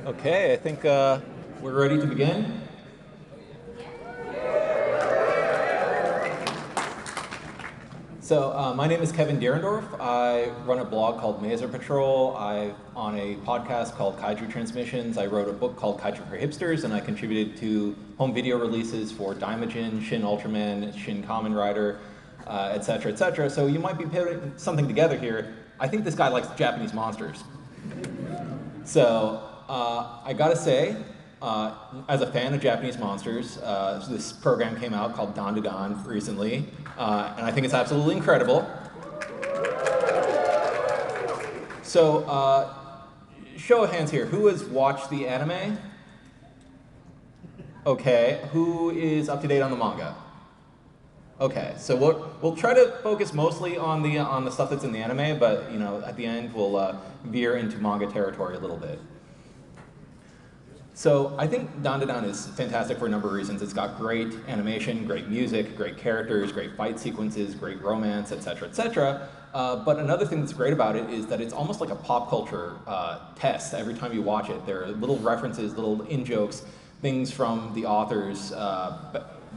Okay, I think we're ready to begin. So my name is Kevin Derendorf. I run a blog called Mazer Patrol. I'm on a podcast called Kaiju Transmissions. I wrote a book called Kaiju for Hipsters, and I contributed to home video releases for Daimajin, Shin Ultraman, Shin Kamen Rider, et cetera, et cetera. So you might be putting something together here. I think this guy likes Japanese monsters. So I gotta say, as a fan of Japanese monsters, this program came out called Dandadan recently, and I think it's absolutely incredible. So, show of hands here, who has watched the anime? Okay, who is up to date on the manga? Okay, so we'll try to focus mostly on the stuff that's in the anime, but at the end we'll veer into manga territory a little bit. So I think Dandadan is fantastic for a number of reasons. It's got great animation, great music, great characters, great fight sequences, great romance, et cetera, et cetera. But another thing that's great about it is that it's almost like a pop culture test every time you watch it. There are little references, little in-jokes, things from the author's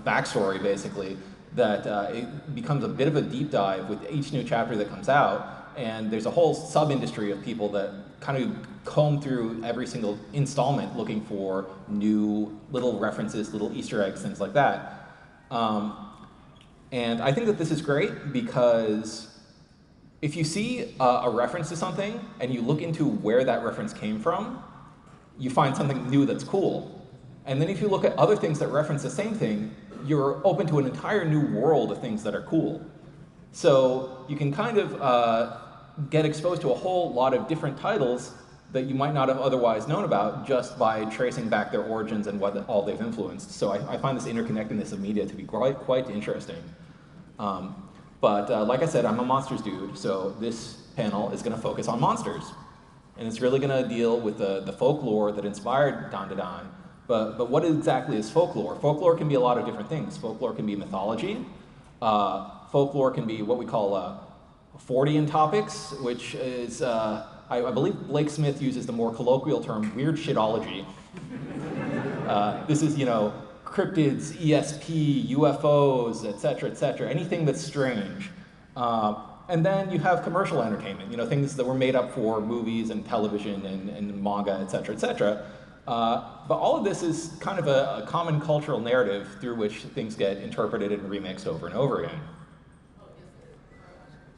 backstory, basically, that it becomes a bit of a deep dive with each new chapter that comes out. And there's a whole sub-industry of people that kind of comb through every single installment looking for new little references, little Easter eggs, things like that. And I think that this is great because if you see a reference to something and you look into where that reference came from, you find something new that's cool. And then if you look at other things that reference the same thing, you're open to an entire new world of things that are cool. So you can kind of get exposed to a whole lot of different titles that you might not have otherwise known about just by tracing back their origins and what all they've influenced. So I find this interconnectedness of media to be quite interesting. But like I said, I'm a monsters dude, so this panel is going to focus on monsters. And it's really going to deal with the folklore that inspired Dandadan. But what exactly is folklore? Folklore can be a lot of different things. Folklore can be mythology. Folklore can be what we call Fortean topics, which is, I believe Blake Smith uses the more colloquial term, weird shitology. This is, cryptids, ESP, UFOs, et cetera, anything that's strange. And then you have commercial entertainment, things that were made up for movies and television and manga, et cetera. But all of this is kind of a common cultural narrative through which things get interpreted and remixed over and over again.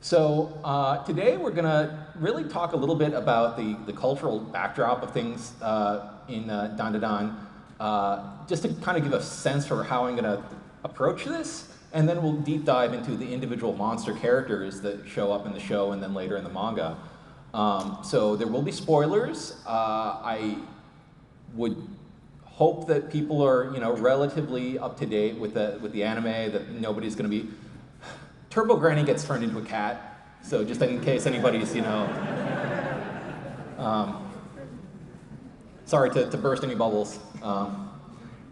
So today we're going to really talk a little bit about the cultural backdrop of things in Dandadan, just to kind of give a sense for how I'm going to approach this, and then we'll deep dive into the individual monster characters that show up in the show and then later in the manga. So there will be spoilers. I would hope that people are relatively up to date with the anime, that nobody's going to be... Turbo Granny gets turned into a cat, so just in case anybody's, sorry to burst any bubbles,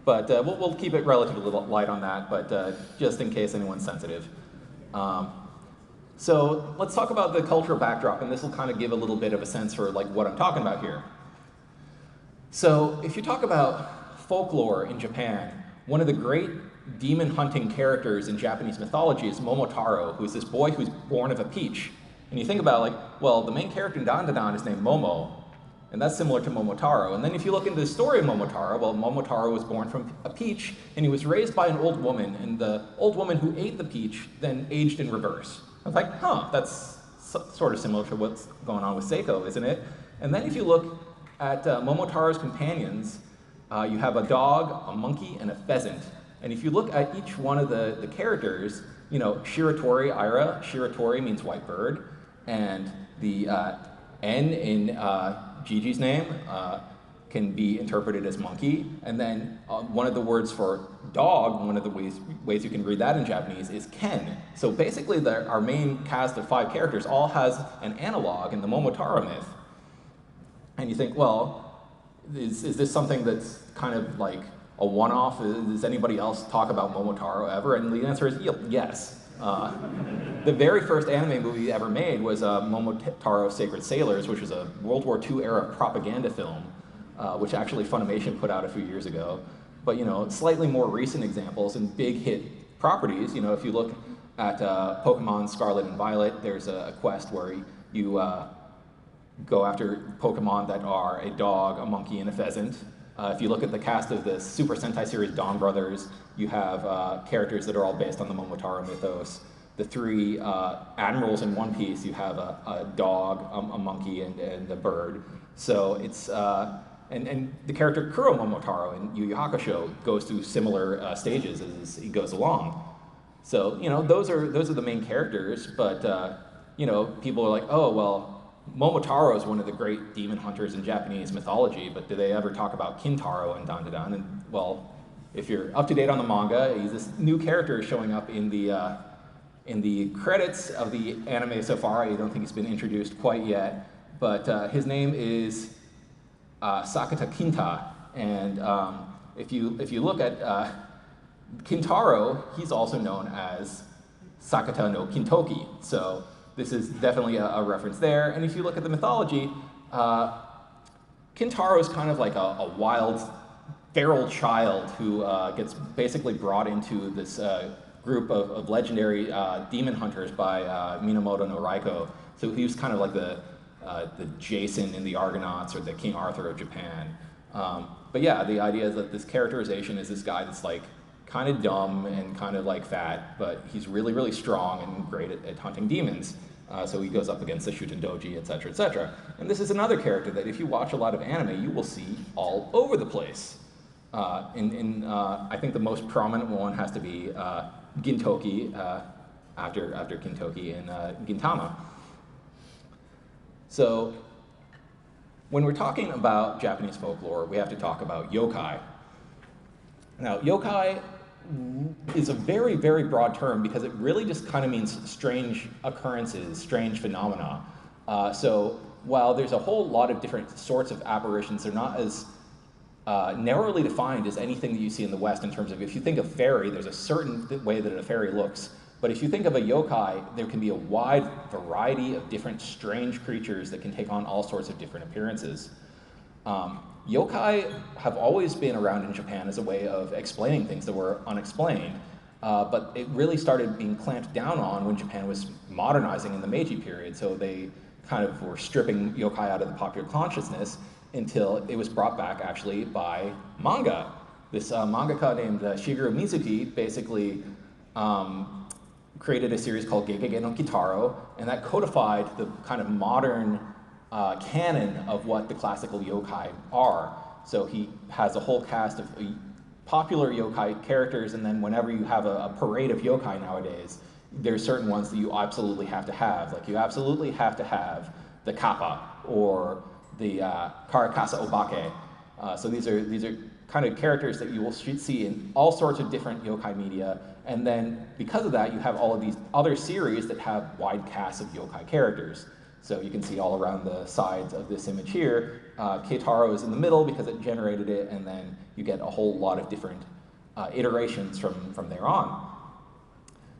but we'll keep it relatively light on that, but just in case anyone's sensitive. So let's talk about the cultural backdrop, and this will kind of give a little bit of a sense for what I'm talking about here. So if you talk about folklore in Japan, one of the great demon hunting characters in Japanese mythology is Momotaro, who is this boy who's born of a peach. And you think about the main character in Dandadan is named Momo, and that's similar to Momotaro. And then if you look into the story of Momotaro, Momotaro was born from a peach, and he was raised by an old woman, and the old woman who ate the peach then aged in reverse. I was like, that's sort of similar to what's going on with Seiko, isn't it? And then if you look at Momotaro's companions, you have a dog, a monkey, and a pheasant. And if you look at each one of the characters, Shiratori, Ira, Shiratori means white bird, and the N in Gigi's name can be interpreted as monkey, and then one of the words for dog, one of the ways you can read that in Japanese is ken. So basically our main cast of 5 characters all has an analog in the Momotaro myth. And you think, is this something that's kind of like a one-off? Does anybody else talk about Momotaro ever? And the answer is yes. The very first anime movie ever made was Momotaro Sacred Sailors, which was a World War II era propaganda film. which actually Funimation put out a few years ago. But slightly more recent examples and big hit properties. If you look at Pokemon Scarlet and Violet, there's a quest where you go after Pokemon that are a dog, a monkey, and a pheasant. If you look at the cast of the Super Sentai series Dawn Brothers, you have characters that are all based on the Momotaro mythos. The three admirals in One Piece, you have a dog, a monkey, and a bird. So it's and the character Kuro Momotaro in Yu Yu Hakusho goes through similar stages as he goes along. So those are the main characters, but people are like, oh well, Momotaro is one of the great demon hunters in Japanese mythology, but do they ever talk about Kintaro and Dandadan? And well, if you're up to date on the manga, he's this new character showing up in the credits of the anime so far. I don't think he's been introduced quite yet, but his name is Sakata Kinta, and if you look at Kintaro, he's also known as Sakata no Kintoki. So this is definitely a reference there. And if you look at the mythology, Kintaro is kind of like a wild, feral child who gets basically brought into this group of legendary demon hunters by Minamoto no Raiko. So he was kind of like the Jason in the Argonauts or the King Arthur of Japan. But yeah, the idea is that this characterization is this guy that's like kind of dumb and kind of like fat, but he's really, really strong and great at hunting demons. So he goes up against the Shutendoji, etc., etc. And this is another character that if you watch a lot of anime, you will see all over the place. I think the most prominent one has to be Gintoki, after Kintoki in Gintama. So when we're talking about Japanese folklore, we have to talk about yokai. Now, yokai is a very, very broad term because it really just kind of means strange occurrences, strange phenomena. So while there's a whole lot of different sorts of apparitions, they're not as narrowly defined as anything that you see in the West in terms of, if you think of fairy, there's a certain way that a fairy looks. But if you think of a yokai, there can be a wide variety of different strange creatures that can take on all sorts of different appearances. Yokai have always been around in Japan as a way of explaining things that were unexplained, but it really started being clamped down on when Japan was modernizing in the Meiji period. So they kind of were stripping yokai out of the popular consciousness until it was brought back actually by manga. This mangaka named Shigeru Mizuki basically created a series called Gegege no Kitaro, and that codified the kind of modern canon of what the classical yokai are. So he has a whole cast of popular yokai characters, and then whenever you have a parade of yokai nowadays, there's certain ones that you absolutely have to have. Like you absolutely have to have the kappa or the karakasa obake. So these are kind of characters that you will see in all sorts of different yokai media, and then because of that, you have all of these other series that have wide casts of yokai characters. So you can see all around the sides of this image here, Keitaro is in the middle because it generated it, and then you get a whole lot of different iterations from there on.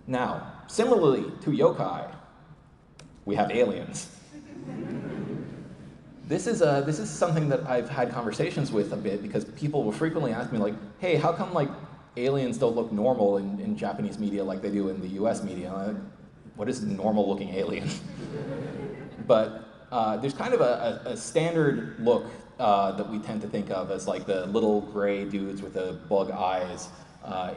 Now, similarly to yokai, we have aliens. This is something that I've had conversations with a bit because people will frequently ask me like, hey, how come like aliens don't look normal in Japanese media like they do in the US media? Like, what is a normal looking alien? But there's kind of a standard look that we tend to think of as like the little gray dudes with the bug eyes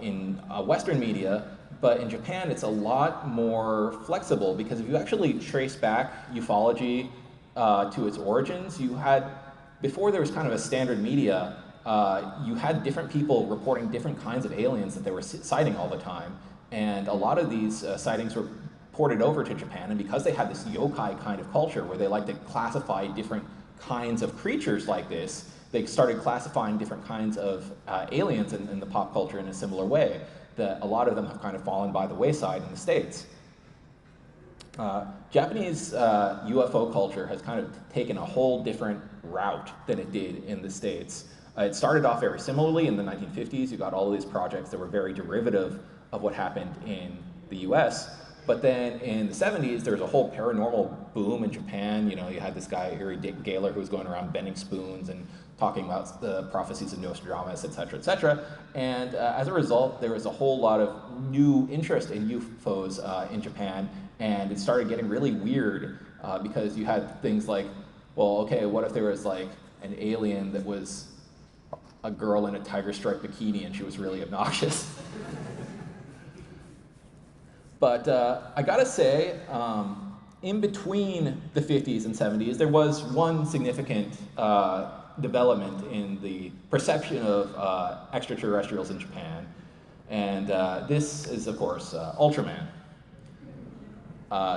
in Western media, but in Japan it's a lot more flexible because if you actually trace back ufology to its origins, before there was kind of a standard media, you had different people reporting different kinds of aliens that they were sighting all the time, and a lot of these sightings were ported over to Japan, and because they had this yokai kind of culture where they like to classify different kinds of creatures like this, they started classifying different kinds of aliens in the pop culture in a similar way, that a lot of them have kind of fallen by the wayside in the States. Japanese UFO culture has kind of taken a whole different route than it did in the States. It started off very similarly in the 1950s. You got all of these projects that were very derivative of what happened in the US. But then in the 70s, there was a whole paranormal boom in Japan. You know, you had this guy, Uri Geller, who was going around bending spoons and talking about the prophecies of Nostradamus, et cetera, et cetera. And as a result, there was a whole lot of new interest in UFOs in Japan, and it started getting really weird because you had things like, well, okay, what if there was like an alien that was a girl in a tiger striped bikini and she was really obnoxious? But I gotta say, in between the 50s and 70s, there was one significant development in the perception of extraterrestrials in Japan. And this is, of course, Ultraman.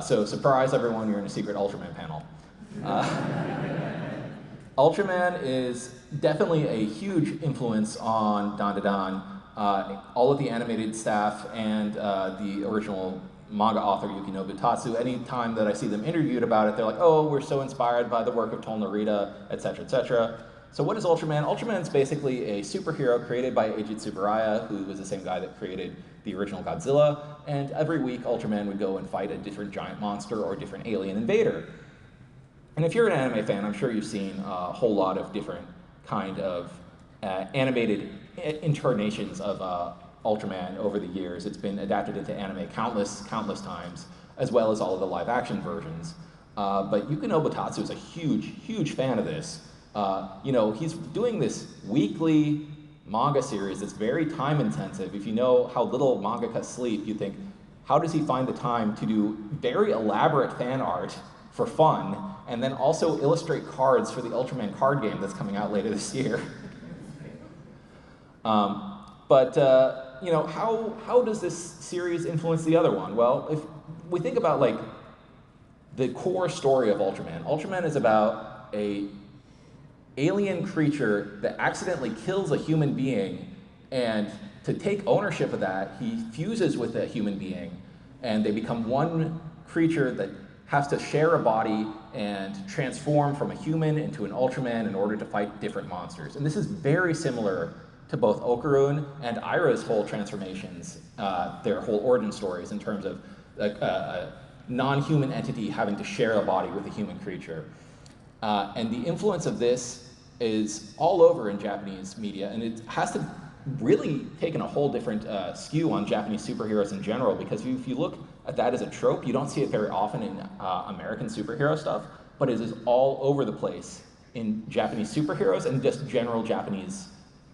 So surprise everyone, you're in a secret Ultraman panel. Ultraman is definitely a huge influence on Dandadan. All of the animated staff and the original manga author Yukinobu Tatsu, anytime that I see them interviewed about it, they're like, oh, we're so inspired by the work of Tom Narita, etc., etc. So what is Ultraman? Ultraman is basically a superhero created by Eiji Tsuburaya, who was the same guy that created the original Godzilla, and every week Ultraman would go and fight a different giant monster or a different alien invader. And if you're an anime fan, I'm sure you've seen a whole lot of different kind of animated incarnations of Ultraman over the years. It's been adapted into anime countless times, as well as all of the live action versions. But Yukinobu Tatsu is a huge fan of this. You know, he's doing this weekly manga series that's very time intensive. If you know how little mangakas sleep, you think, how does he find the time to do very elaborate fan art for fun, and then also illustrate cards for the Ultraman card game that's coming out later this year? You know, how does this series influence the other one? Well, if we think about like the core story of Ultraman, Ultraman is about a alien creature that accidentally kills a human being, and to take ownership of that, he fuses with a human being, and they become one creature that has to share a body and transform from a human into an Ultraman in order to fight different monsters. And this is very similar to both Okarun and Aira's whole transformations, their whole origin stories in terms of a non-human entity having to share a body with a human creature. And the influence of this is all over in Japanese media, and it has to really taken a whole different skew on Japanese superheroes in general, because if you look at that as a trope, you don't see it very often in American superhero stuff, but it is all over the place in Japanese superheroes and just general Japanese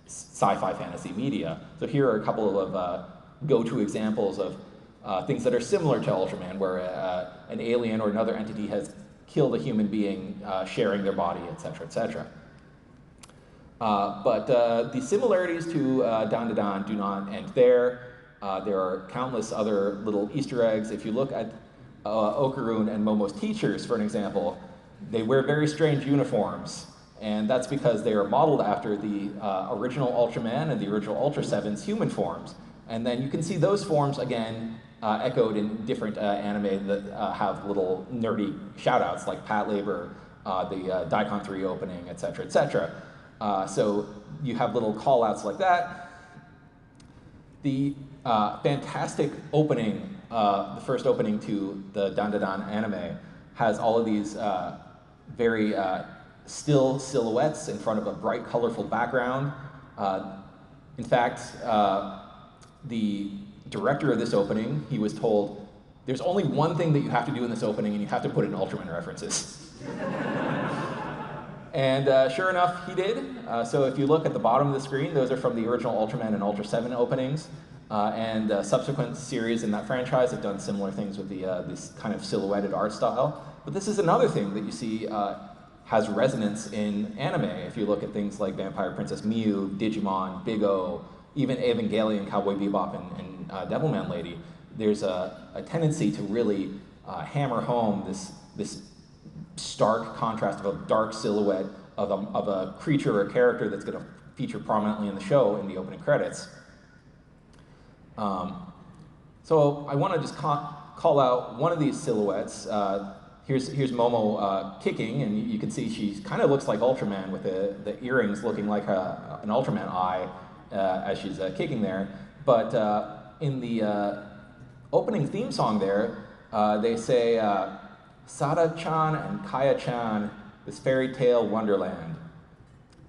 sci-fi fantasy media. So here are a couple of go-to examples of things that are similar to Ultraman, where an alien or another entity has killed a human being, sharing their body, etc., etc. But the similarities to Dandadan do not end there. There are countless other little Easter eggs. If you look at Okarun and Momo's teachers, for an example, they wear very strange uniforms, and that's because they are modeled after the original Ultraman and the original Ultra 7's human forms. And then you can see those forms again echoed in different anime that have little nerdy shoutouts, like Pat Labor, the Daikon 3 opening, etc., etc. So you have little call-outs like that. The fantastic opening, the first opening to the Dandadan anime, has all of these very still silhouettes in front of a bright, colorful background. In fact, the director of this opening, he was told, there's only one thing that you have to do in this opening, and you have to put in Ultraman references. And sure enough, he did. So if you look at the bottom of the screen, those are from the original Ultraman and Ultra 7 openings. And subsequent series in that franchise have done similar things with this kind of silhouetted art style. But this is another thing that you see has resonance in anime. If you look at things like Vampire Princess Miu, Digimon, Big O, even Evangelion, Cowboy Bebop, and Devilman Lady, there's a tendency to really hammer home this stark contrast of a dark silhouette of a creature or character that's going to feature prominently in the show in the opening credits. So I want to just call out one of these silhouettes. Here's Momo kicking, and you can see she kind of looks like Ultraman with the earrings looking like an Ultraman eye as she's kicking there. But in the opening theme song there, they say, Sada-chan and Kaya-chan, this fairy tale wonderland.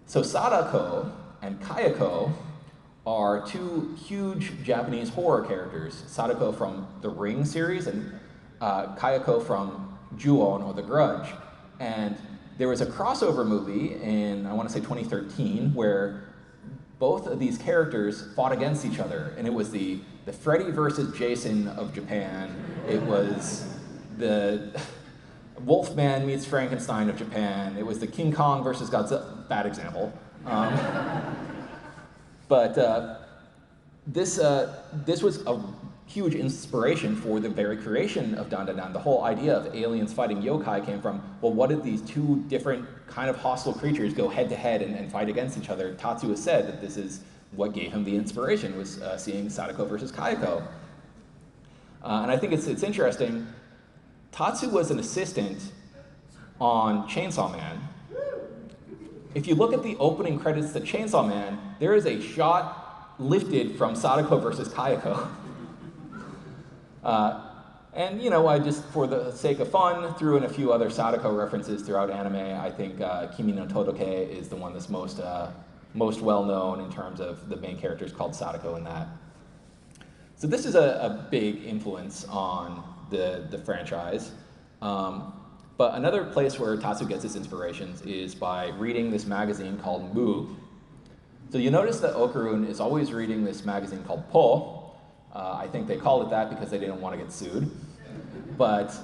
So Sadako and Kayako are two huge Japanese horror characters. Sadako from the Ring series and Kayako from Ju-on, or The Grudge. And there was a crossover movie in, I want to say 2013, where both of these characters fought against each other. And it was the Freddy versus Jason of Japan. It was the Wolfman meets Frankenstein of Japan. It was the King Kong versus Godzilla. Bad example. But this was a huge inspiration for the very creation of Dandadan. The whole idea of aliens fighting yokai came from, well, what did these two different kind of hostile creatures go head to head and fight against each other? Tatsu has said that this is what gave him the inspiration, was seeing Sadako versus Kayako. And I think it's interesting. Tatsu was an assistant on Chainsaw Man. If you look at the opening credits to Chainsaw Man, there is a shot lifted from Sadako versus Kayako. And I just, for the sake of fun, threw in a few other Sadako references throughout anime. I think Kimi no Todoke is the one that's most well known in terms of the main character is called Sadako in that. So this is a big influence on the franchise. But another place where Tatsu gets his inspirations is by reading this magazine called Mu. So you notice that Okarun is always reading this magazine called Po. I think they called it that because they didn't want to get sued. But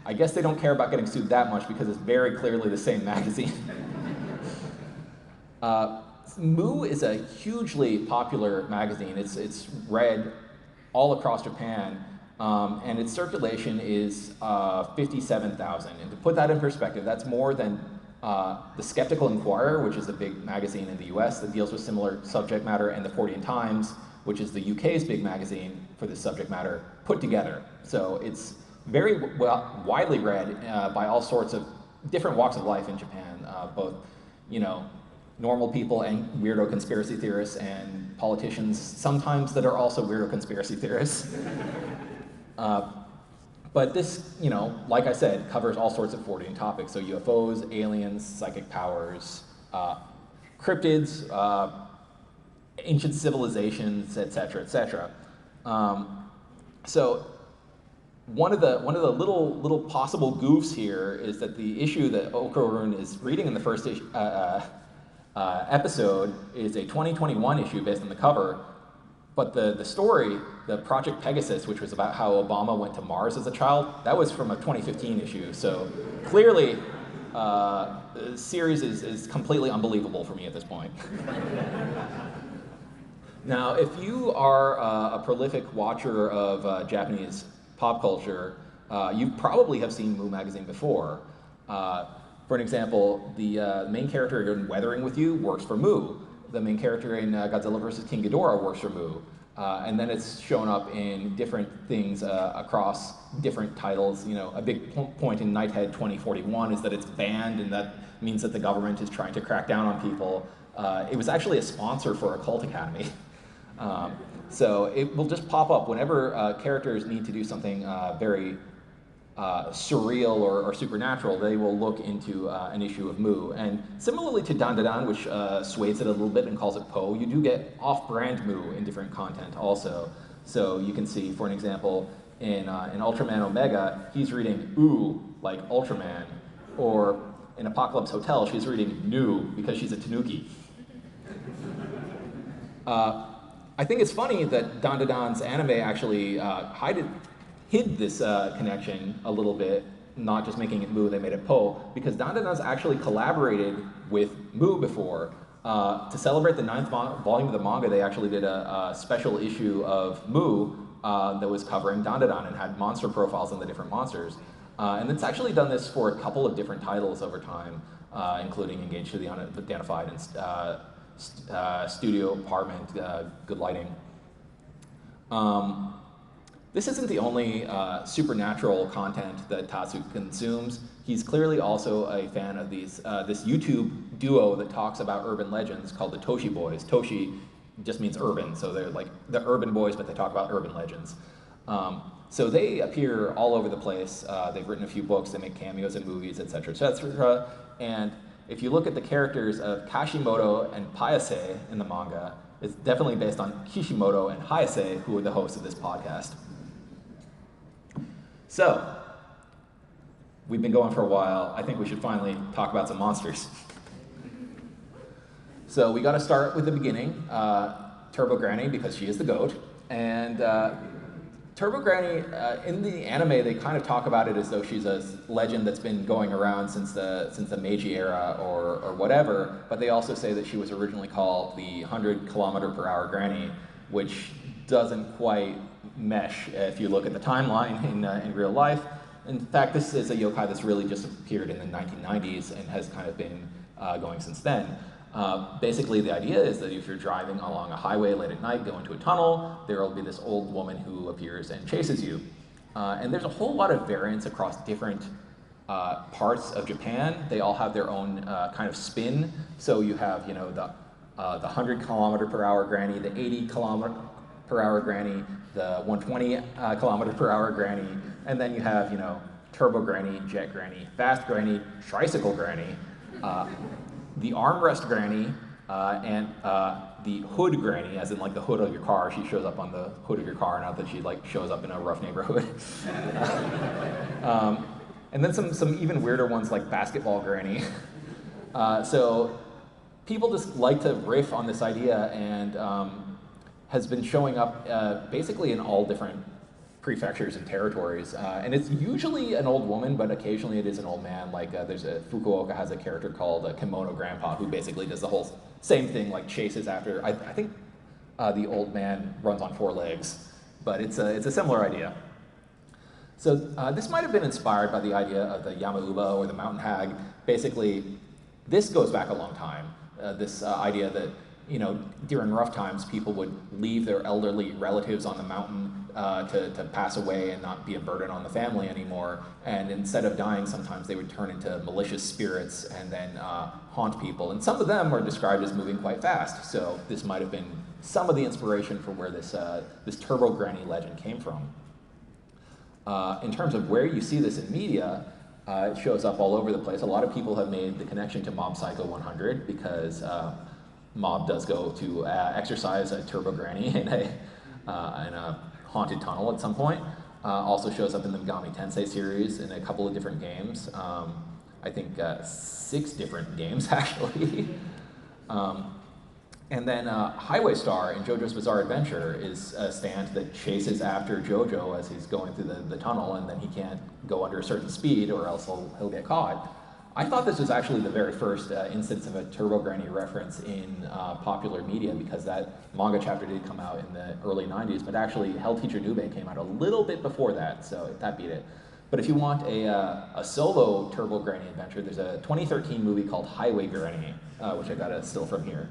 I guess they don't care about getting sued that much because it's very clearly the same magazine. Mu is a hugely popular magazine. It's read all across Japan. And its circulation is 57,000. And to put that in perspective, that's more than the Skeptical Inquirer, which is a big magazine in the US that deals with similar subject matter, and the Fortean Times, which is the UK's big magazine for this subject matter, put together. So it's very widely read by all sorts of different walks of life in Japan, both normal people and weirdo conspiracy theorists, and politicians sometimes that are also weirdo conspiracy theorists. But this, like I said, covers all sorts of Fortean topics. So UFOs, aliens, psychic powers, cryptids, ancient civilizations, etc., etc. So one of the little possible goofs here is that the issue that Okarun is reading in the first episode is a 2021 issue based on the cover. But the story, the Project Pegasus, which was about how Obama went to Mars as a child, that was from a 2015 issue. So clearly, the series is completely unbelievable for me at this point. Now, if you are a prolific watcher of Japanese pop culture, you probably have seen Mu magazine before. For an example, the main character in Weathering with You works for Mu. The main character in Godzilla vs. King Ghidorah works for Mu. And then it's shown up in different things across different titles. A big point in Nighthead 2041 is that it's banned, and that means that the government is trying to crack down on people. It was actually a sponsor for Occult Academy. So it will just pop up whenever characters need to do something very surreal or supernatural. They will look into an issue of Mu. And similarly to Dandadan, which sways it a little bit and calls it Po, you do get off-brand Mu in different content also. So you can see, for an example, in Ultraman Omega, he's reading Ooh, like Ultraman. Or in Apocalypse Hotel, she's reading Nu because she's a Tanuki. I think it's funny that Dandadan's anime actually hid this connection a little bit, not just making it Mu, they made it Po, because Dandadan's actually collaborated with Mu before. To celebrate the 9th volume of the manga, they actually did a special issue of Mu that was covering Dandadan and had monster profiles on the different monsters. And it's actually done this for a couple of different titles over time, including Engage to the Unidentified and Studio Apartment, Good Lighting. This isn't the only supernatural content that Tatsu consumes. He's clearly also a fan of this YouTube duo that talks about urban legends called the Toshi Boys. Toshi just means urban, so they're like the urban boys, but they talk about urban legends. So they appear all over the place. They've written a few books, they make cameos in movies, etc., etc. And if you look at the characters of Kashimoto and Payase in the manga, it's definitely based on Kishimoto and Hayase, who are the hosts of this podcast. So, we've been going for a while. I think we should finally talk about some monsters. So we got to start with the beginning. Turbo Granny, because she is the GOAT. And Turbo Granny, in the anime, they kind of talk about it as though she's a legend that's been going around since the Meiji era or whatever, but they also say that she was originally called the 100-kilometer-per-hour Granny, which doesn't quite mesh if you look at the timeline in real life. In fact, this is a yokai that's really just appeared in the 1990s and has kind of been going since then. Basically, the idea is that if you're driving along a highway late at night, go into a tunnel, there will be this old woman who appears and chases you. And there's a whole lot of variants across different parts of Japan. They all have their own kind of spin. So you have, the 100-kilometer-per-hour granny, the 80-kilometer-per-hour granny, the 120-kilometer-per-hour granny, and then you have, turbo granny, jet granny, fast granny, tricycle granny, the armrest granny, and the hood granny, as in like the hood of your car. She shows up on the hood of your car, not that she like shows up in a rough neighborhood. And then some even weirder ones like basketball granny. So people just like to riff on this idea, and has been showing up basically in all different prefectures and territories, and it's usually an old woman, but occasionally it is an old man. Like Fukuoka has a character called Kimono Grandpa, who basically does the whole same thing, like chases after. I think the old man runs on 4 legs, but it's a similar idea. So this might have been inspired by the idea of the Yamauba or the mountain hag. Basically, this goes back a long time. This idea that during rough times, people would leave their elderly relatives on the mountain to pass away and not be a burden on the family anymore. And instead of dying, sometimes they would turn into malicious spirits and then haunt people. And some of them are described as moving quite fast. So this might have been some of the inspiration for where this Turbo Granny legend came from. In terms of where you see this in media, it shows up all over the place. A lot of people have made the connection to Mob Psycho 100 because Mob does go to exercise a Turbo Granny in a haunted tunnel at some point. Also shows up in the Megami Tensei series in a couple of different games. I think 6 different games, actually. And then Highway Star in JoJo's Bizarre Adventure is a stand that chases after JoJo as he's going through the tunnel, and then he can't go under a certain speed or else he'll get caught. I thought this was actually the very first instance of a Turbo Granny reference in popular media, because that manga chapter did come out in the early 90s, but actually Hell Teacher Nube came out a little bit before that, so that beat it. But if you want a solo Turbo Granny adventure, there's a 2013 movie called Highway Granny, which I got a still from here.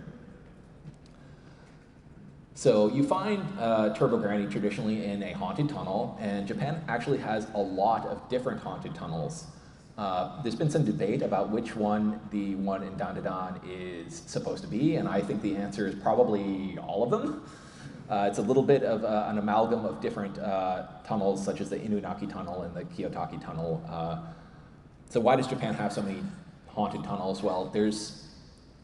So you find Turbo Granny traditionally in a haunted tunnel, and Japan actually has a lot of different haunted tunnels. There's been some debate about which one the one in Dandadan is supposed to be, and I think the answer is probably all of them. It's a little bit of an amalgam of different tunnels, such as the Inunaki Tunnel and the Kiyotaki Tunnel. So why does Japan have so many haunted tunnels? Well, there's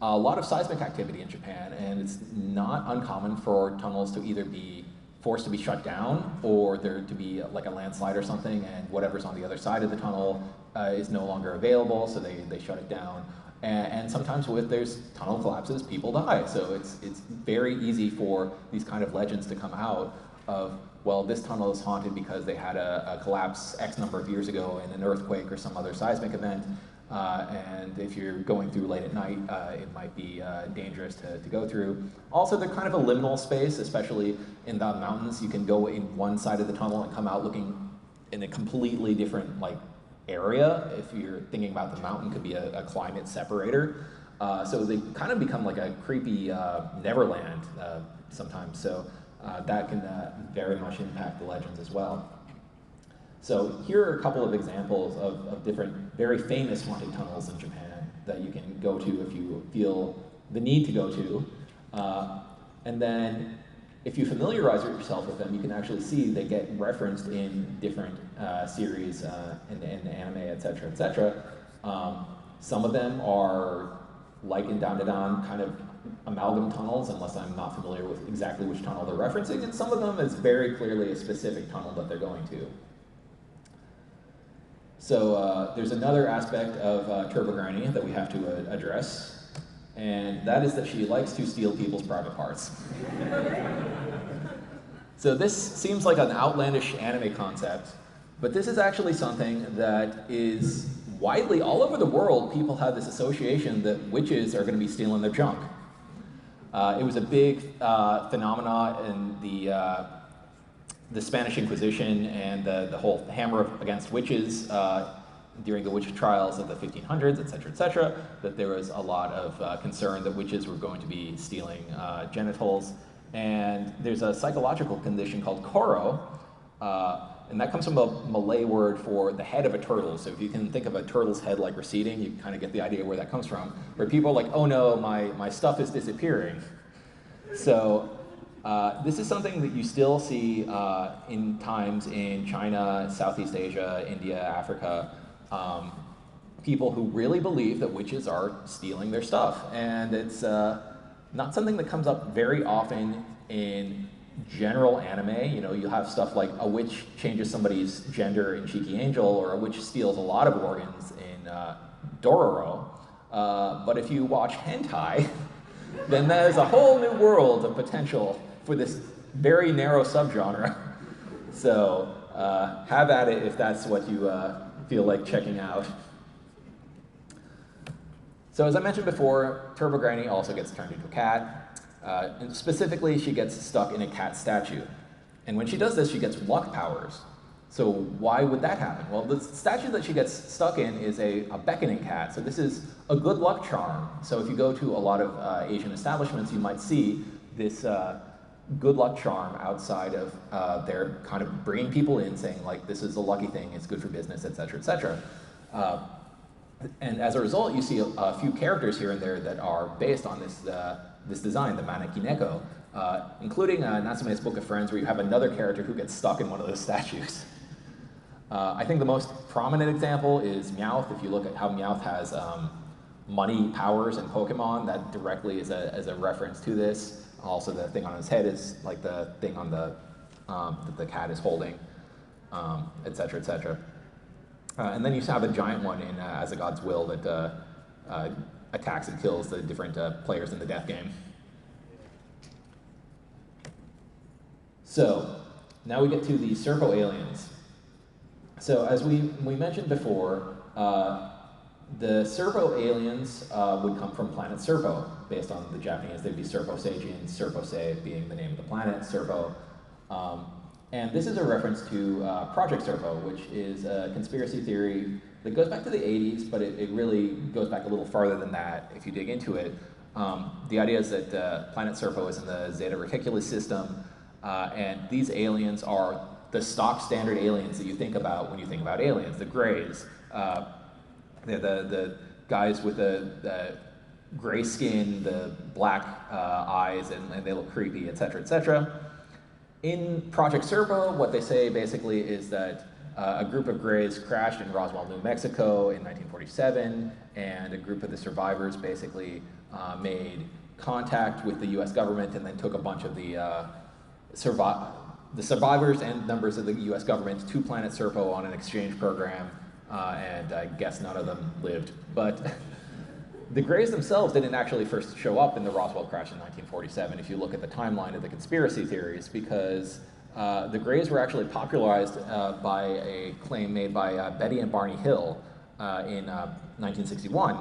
a lot of seismic activity in Japan, and it's not uncommon for tunnels to either be forced to be shut down, or there to be like a landslide or something, and whatever's on the other side of the tunnel is no longer available, so they shut it down. And sometimes with there's tunnel collapses, people die. So it's very easy for these kind of legends to come out of, well, this tunnel is haunted because they had a collapse X number of years ago in an earthquake or some other seismic event. And if you're going through late at night, it might be dangerous to go through. Also, they're kind of a liminal space, especially in the mountains. You can go in one side of the tunnel and come out looking in a completely different area. If you're thinking about the mountain, could be a climate separator. So they kind of become like a creepy Neverland sometimes. So that can very much impact the legends as well. So here are a couple of examples of different very famous haunted tunnels in Japan that you can go to if you feel the need to go to. And then if you familiarize yourself with them, you can actually see they get referenced in different series in anime, etc., etc. Some of them are, like in Dandadan, kind of amalgam tunnels, unless I'm not familiar with exactly which tunnel they're referencing, and some of them is very clearly a specific tunnel that they're going to. So there's another aspect of Turbo Granny that we have to address, and that is that she likes to steal people's private parts. So this seems like an outlandish anime concept, but this is actually something that is widely, all over the world, people have this association that witches are going to be stealing their junk. It was a big phenomenon in the Spanish Inquisition and the whole hammer against witches during the witch trials of the 1500s, et cetera, that there was a lot of concern that witches were going to be stealing genitals. And there's a psychological condition called koro, and that comes from a Malay word for the head of a turtle. So if you can think of a turtle's head like receding, you kind of get the idea where that comes from. Where people are like, oh no, my stuff is disappearing. So this is something that you still see in times in China, Southeast Asia, India, Africa. People who really believe that witches are stealing their stuff. And it's not something that comes up very often in general anime. You know, you have stuff like a witch changes somebody's gender in Cheeky Angel, or a witch steals a lot of organs in Dororo. But if you watch hentai, then there's a whole new world of potential for this very narrow subgenre. So have at it if that's what you feel like checking out. So as I mentioned before, Turbo Granny also gets turned into a cat. And specifically, she gets stuck in a cat statue. And when she does this, she gets luck powers. So why would that happen? Well, the statue that she gets stuck in is a beckoning cat. So this is a good luck charm. So if you go to a lot of Asian establishments, you might see this good luck charm outside of their kind of bringing people in, saying like, this is a lucky thing, it's good for business, et cetera, et cetera. And as a result, you see a few characters here and there that are based on this design, the Manakineko, including Natsume's Book of Friends, where you have another character who gets stuck in one of those statues. I think the most prominent example is Meowth. If you look at how Meowth has money powers in Pokemon, that directly is a reference to this. Also, the thing on his head is like the thing on that the cat is holding, et cetera, et cetera. And then you have a giant one in As a God's Will that attacks and kills the different players in the death game. So now we get to the Serpo aliens. So as we mentioned before, the Serpo aliens would come from planet Serpo. Based on the Japanese, they'd be Serpo-Seijian, Serpo-Se being the name of the planet, Serpo. And this is a reference to Project Serpo, which is a conspiracy theory that goes back to the 80s, but it really goes back a little farther than that if you dig into it. The idea is that planet Serpo is in the Zeta Reticuli system, and these aliens are the stock standard aliens that you think about when you think about aliens, the Greys. They're the guys with the gray skin, the black eyes, and they look creepy, et cetera, et cetera. In Project Serpo, what they say basically is that a group of Greys crashed in Roswell, New Mexico in 1947, and a group of the survivors basically made contact with the US government and then took a bunch of the survivors and members of the US government to Planet Serpo on an exchange program, and I guess none of them lived. But the Greys themselves didn't actually first show up in the Roswell crash in 1947, if you look at the timeline of the conspiracy theories, because the Greys were actually popularized by a claim made by Betty and Barney Hill in 1961.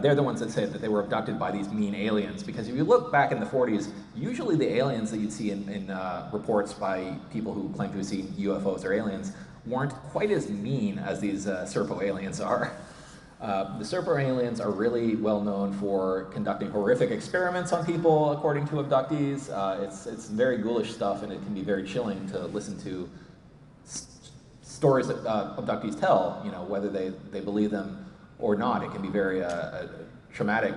They're the ones that said that they were abducted by these mean aliens, because if you look back in the 40s, usually the aliens that you'd see in reports by people who claim to have seen UFOs or aliens weren't quite as mean as these Serpo aliens are. The Serpo aliens are really well known for conducting horrific experiments on people, according to abductees. It's very ghoulish stuff, and it can be very chilling to listen to stories that abductees tell, you know, whether they believe them or not. It can be very traumatic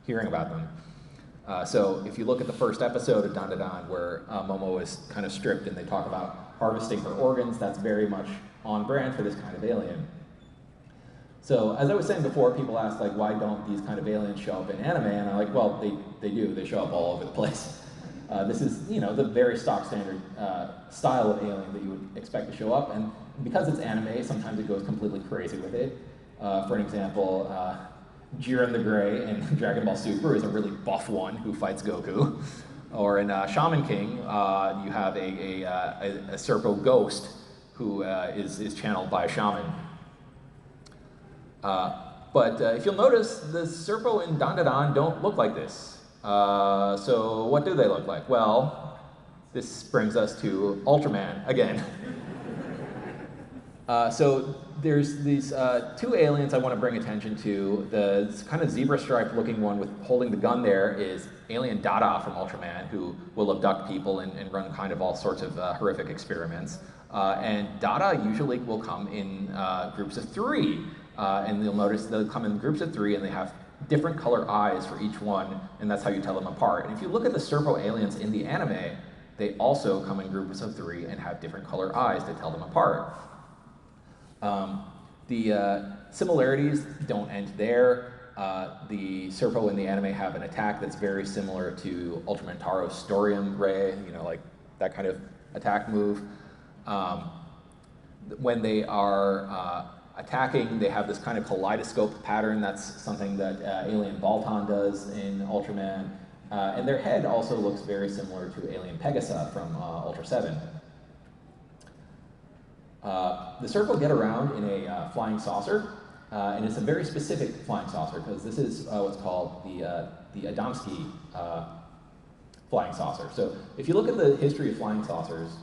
hearing about them. So if you look at the first episode of Dandadan, where Momo is kind of stripped and they talk about harvesting her organs, that's very much on brand for this kind of alien. So as I was saying before, people ask, like, why don't these kind of aliens show up in anime? And I'm like, well, they do. They show up all over the place. This is, the very stock standard style of alien that you would expect to show up. And because it's anime, sometimes it goes completely crazy with it. For an example, Jiren the Grey in Dragon Ball Super is a really buff one who fights Goku. Or in Shaman King, you have a Serpo ghost who is channeled by a shaman. But if you'll notice, the Serpo in Dandadan don't look like this. So what do they look like? Well, this brings us to Ultraman again. So there's these two aliens I want to bring attention to. The kind of zebra stripe looking one with holding the gun there is alien Dada from Ultraman, who will abduct people and run kind of all sorts of horrific experiments. And Dada usually will come in groups of 3. And you'll notice they'll come in groups of 3 and they have different color eyes for each one, and that's how you tell them apart. And if you look at the Serpo aliens in the anime, they also come in groups of 3 and have different color eyes to tell them apart. The similarities don't end there. The Serpo in the anime have an attack that's very similar to Ultraman Taro's Storium Ray, like that kind of attack move. When they are attacking, they have this kind of kaleidoscope pattern. That's something that Alien Baltan does in Ultraman. And their head also looks very similar to Alien Pegasa from Ultra 7. The Serpo get around in a flying saucer, and it's a very specific flying saucer, because this is what's called the Adamski flying saucer. So if you look at the history of flying saucers,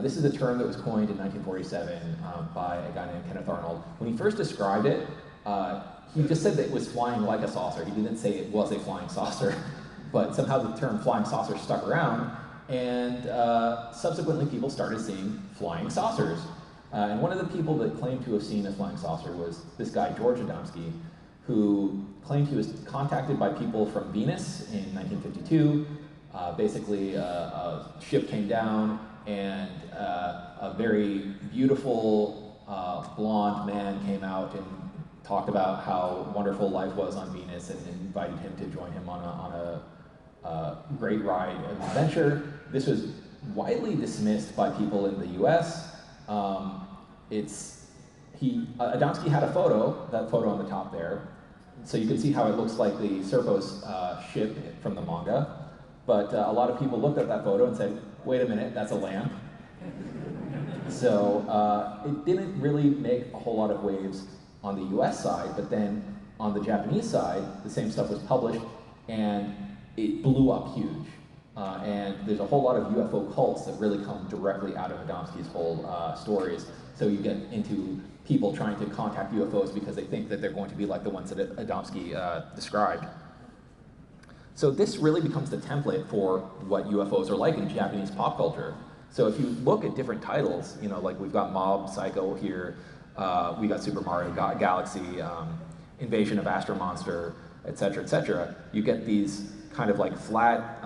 this is a term that was coined in 1947 by a guy named Kenneth Arnold. When he first described it, he just said that it was flying like a saucer. He didn't say it was a flying saucer, but somehow the term flying saucer stuck around, and subsequently people started seeing flying saucers. And one of the people that claimed to have seen a flying saucer was this guy, George Adamski, who claimed he was contacted by people from Venus in 1952. Basically, a ship came down, and a very beautiful blonde man came out and talked about how wonderful life was on Venus and invited him to join him on a great ride of adventure. This was widely dismissed by people in the US. Adamski had a photo, that photo on the top there, so you can see how it looks like the Serpo's ship from the manga. But a lot of people looked at that photo and said, wait a minute, that's a lamp. So it didn't really make a whole lot of waves on the US side, but then on the Japanese side, the same stuff was published and it blew up huge. And there's a whole lot of UFO cults that really come directly out of Adamski's whole stories. So you get into people trying to contact UFOs because they think that they're going to be like the ones that Adamski described. So this really becomes the template for what UFOs are like in Japanese pop culture. So if you look at different titles, like we've got Mob Psycho here, we got Super Mario Galaxy, Invasion of Astro Monster, etc., you get these kind of like flat,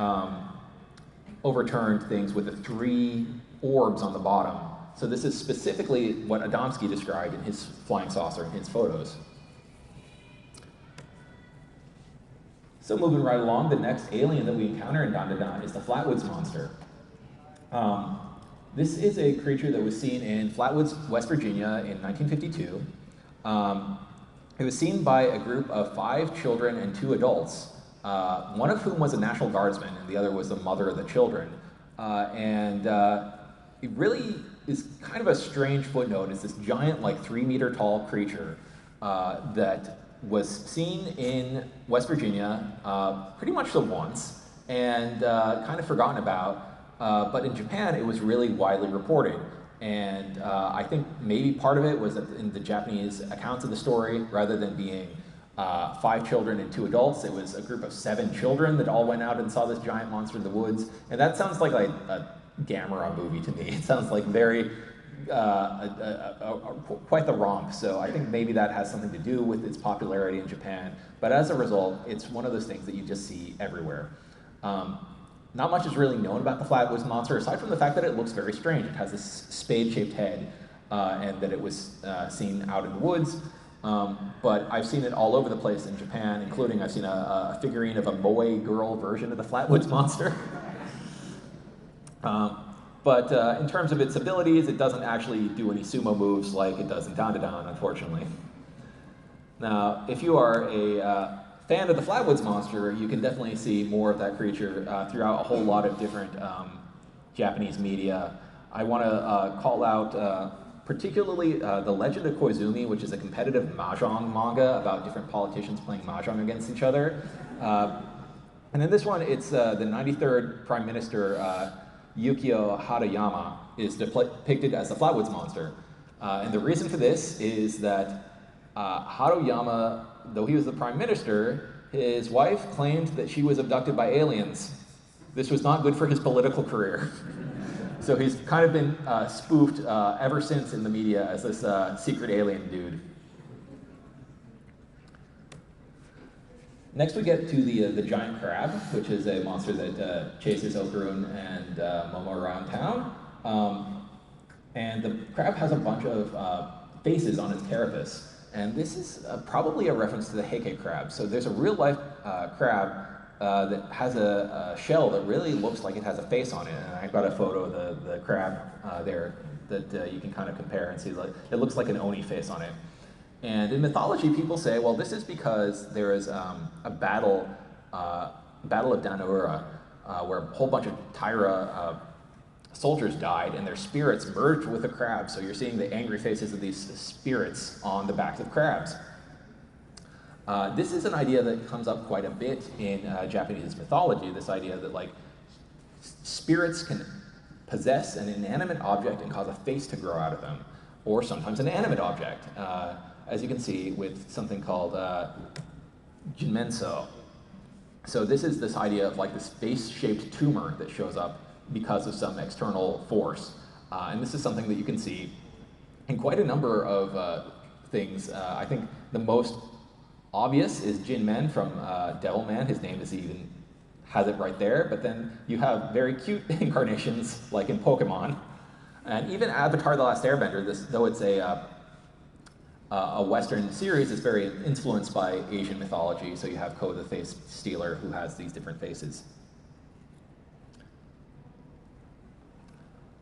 overturned things with the 3 orbs on the bottom. So this is specifically what Adamski described in his flying saucer in his photos. So moving right along, the next alien that we encounter in Dandadan is the Flatwoods Monster. This is a creature that was seen in Flatwoods, West Virginia in 1952. It was seen by a group of 5 children and 2 adults, one of whom was a National Guardsman and the other was the mother of the children. It really is kind of a strange footnote. It's this giant, like 3-meter tall creature that was seen in West Virginia pretty much the once and kind of forgotten about. But in Japan, it was really widely reported. And I think maybe part of it was that in the Japanese accounts of the story, rather than being 5 children and 2 adults, it was a group of 7 children that all went out and saw this giant monster in the woods. And that sounds like a Gamera movie to me. It sounds like very quite the romp. So I think maybe that has something to do with its popularity in Japan. But as a result, it's one of those things that you just see everywhere. Not much is really known about the flatwoods monster, aside from the fact that it looks very strange. It has this spade-shaped head, and that it was seen out in the woods. But I've seen it all over the place in Japan, including I've seen a figurine of a moe girl version of the flatwoods monster. But in terms of its abilities, it doesn't actually do any sumo moves like it does in Dandadan, unfortunately. Now, if you are a fan of the flatwoods monster, you can definitely see more of that creature throughout a whole lot of different Japanese media. I want to call out particularly The Legend of Koizumi, which is a competitive mahjong manga about different politicians playing mahjong against each other. And in this one, it's the 93rd Prime Minister, Yukio Harayama, is depicted as the flatwoods monster. And the reason for this is that Harayama, though he was the prime minister, his wife claimed that she was abducted by aliens. This was not good for his political career. So he's kind of been spoofed ever since in the media as this secret alien dude. Next we get to the giant crab, which is a monster that chases Okarun and Momo around town. And the crab has a bunch of faces on its carapace. And this is probably a reference to the Heike crab. So there's a real-life crab that has a shell that really looks like it has a face on it. And I've got a photo of the crab there that you can kind of compare and see. Like, it looks like an Oni face on it. And in mythology, people say, well, this is because there is a battle of Danaura, where a whole bunch of Taira soldiers died, and their spirits merged with the crabs. So you're seeing the angry faces of these spirits on the backs of crabs. This is an idea that comes up quite a bit in Japanese mythology, this idea that like spirits can possess an inanimate object and cause a face to grow out of them, or sometimes an animate object, as you can see with something called jinmenso. So this is this idea of like this face-shaped tumor that shows up because of some external force. And this is something that you can see in quite a number of things. I think the most obvious is Jinmen from Devilman. His name is even has it right there. But then you have very cute incarnations like in Pokemon. And even Avatar: The Last Airbender, though it's a Western series, it's very influenced by Asian mythology. So you have Ko the Face Stealer, who has these different faces.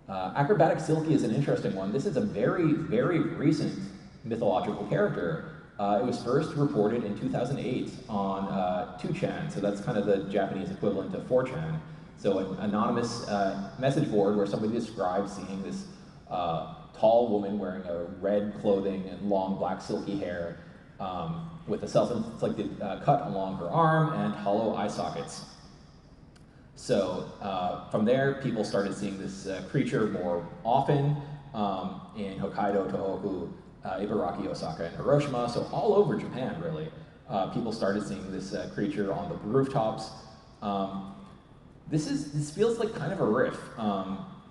Acrobatic Silky is an interesting one. This is a very, very recent mythological character. It was first reported in 2008 on 2chan, so that's kind of the Japanese equivalent of 4chan. So an anonymous message board where somebody describes seeing this tall woman wearing a red clothing and long black silky hair with a self-inflicted cut along her arm and hollow eye sockets. So from there, people started seeing this creature more often in Hokkaido, Tohoku, Ibaraki, Osaka, and Hiroshima. So all over Japan, really, people started seeing this creature on the rooftops. This feels like kind of a riff.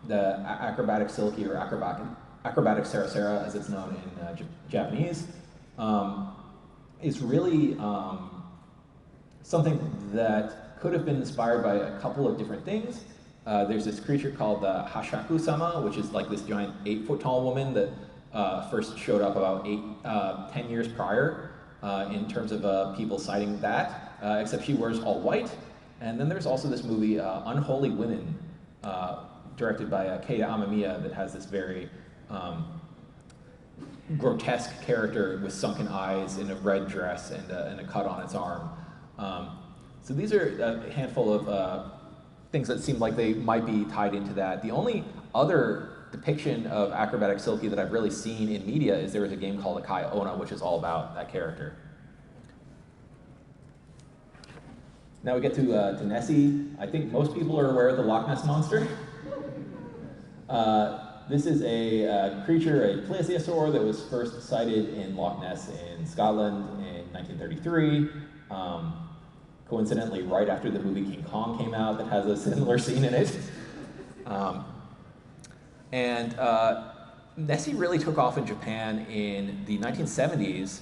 The acrobatic silky or acrobatic sarasara, as it's known in Japanese, is really something that could have been inspired by a couple of different things. There's this creature called the Hashaku-sama, which is like this giant 8-foot-tall woman that first showed up about 10 years prior in terms of people citing that, except she wears all white. And then there's also this movie, Unholy Women, directed by Keita Amamiya, that has this very grotesque character with sunken eyes in a red dress and a cut on its arm. So these are a handful of things that seem like they might be tied into that. The only other depiction of acrobatic silky that I've really seen in media is there was a game called Akai Ona, which is all about that character. Now we get to Nessie. I think most people are aware of the Loch Ness Monster. This is a creature, a plesiosaur, that was first sighted in Loch Ness in Scotland in 1933. Coincidentally, right after the movie King Kong came out that has a similar scene in it. Nessie really took off in Japan in the 1970s,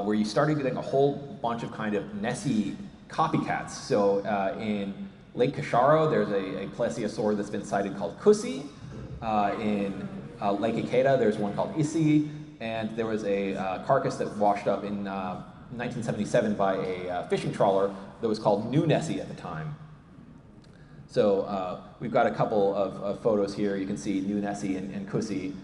where you started getting a whole bunch of kind of Nessie copycats. So in Lake Kasharo, there's a plesiosaur that's been cited called Kusi. In Lake Ikeda, there's one called Issy, and there was a carcass that washed up in 1977 by a fishing trawler that was called New Nessie at the time. So we've got a couple of photos here. You can see New Nessie and Kusi,